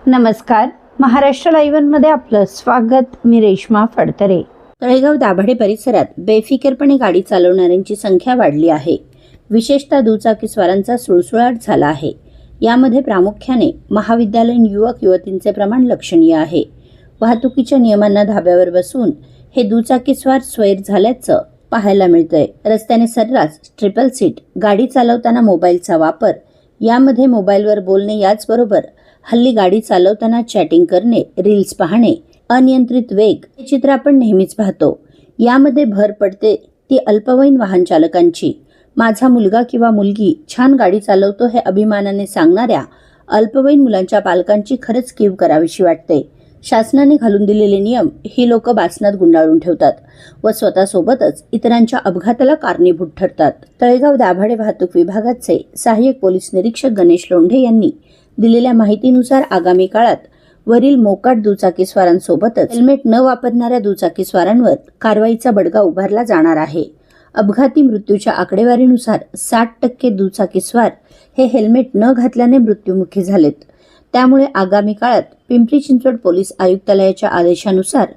नमस्कार, महाराष्ट्र लाईव्हमध्ये आपलं स्वागत. मी रेश्मा फडतरे. तळेगाव दाभाडे परिसरात बेफिकीरपणे गाडी चालवणाऱ्यांची संख्या वाढली आहे. विशेषतः दुचाकीस्वारांचा सुळसुळाट झाला आहे. यामध्ये प्रामुख्याने महाविद्यालयीन युवक युवतींचे प्रमाण लक्षणीय आहे. वाहतुकीच्या नियमांना धाब्यावर बसून हे दुचाकीस्वार स्वैर झाल्याचं पाहायला मिळतंय. रस्त्याने सर्रास ट्रिपल सीट, गाडी चालवताना मोबाईलचा वापर, यामध्ये मोबाईलवर बोलणे, याचबरोबर हल्ली गाडी चालवताना चॅटिंग करणे, रील्स पाहणे, अनियंत्रित वेग, हे चित्र आपण नेहमीच पाहतो. यामध्ये भर पडते ती अल्पवयीन वाहन चालकांची. माझा मुलगा किंवा मुलगी छान गाडी चालवतो हे अभिमानाने सांगणाऱ्या अल्पवयीन मुलांच्या पालकांची खरंच कीव करावीशी वाटते. शासनाने घालून दिलेले नियम ही लोक बासनात गुंडाळून ठेवतात व स्वतःसोबतच इतरांच्या अपघाताला कारणीभूत ठरतात. तळेगाव दाभाडे वाहतूक विभागाचे सहाय्यक पोलीस निरीक्षक गणेश लोंढे यांनी दिलेल्या माहितीनुसार आगामी काळात वरील मोकाट दुचाकीस्वारांसोबतच हेल्मेट न वापरणाऱ्या दुचाकीस्वारांवर कारवाईचा बडगा उभारला जाणार आहे. अपघाती मृत्यूच्या आकडेवारीनुसार 60% दुचाकीस्वार हे हेल्मेट न घातल्याने मृत्युमुखी झालेत. त्यामुळे आगामी काळात पिंपरी चिंचवड पोलीस आयुक्तालयाच्या आदेशानुसार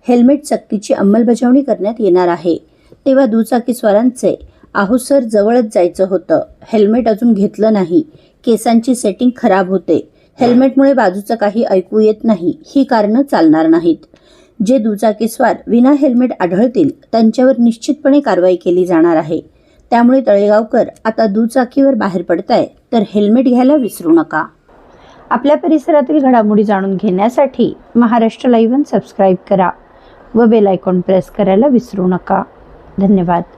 हेल्मेट सक्तीची अंमलबजावणी करण्यात येणार आहे. तेव्हा दुचाकीस्वारांचे "आहो सर, जवळच जायचं होतं, हेल्मेट अजून घेतलं नाही, केसांची सेटिंग खराब होते, हेल्मेटमुळे बाजूचं काही ऐकू येत नाही" ही कारणं चालणार नाहीत. जे दुचाकीस्वार विना हेल्मेट आढळतील त्यांच्यावर निश्चितपणे कारवाई केली जाणार आहे. त्यामुळे तळेगावकर आता दुचाकीवर बाहेर पडताय तर हेल्मेट घ्यायला विसरू नका. आपल्या परिसरातील घडामोडी जाणून घेण्यासाठी महाराष्ट्र लाईव्ह सबस्क्राईब करा व बेल आयकॉन प्रेस करायला विसरू नका. धन्यवाद.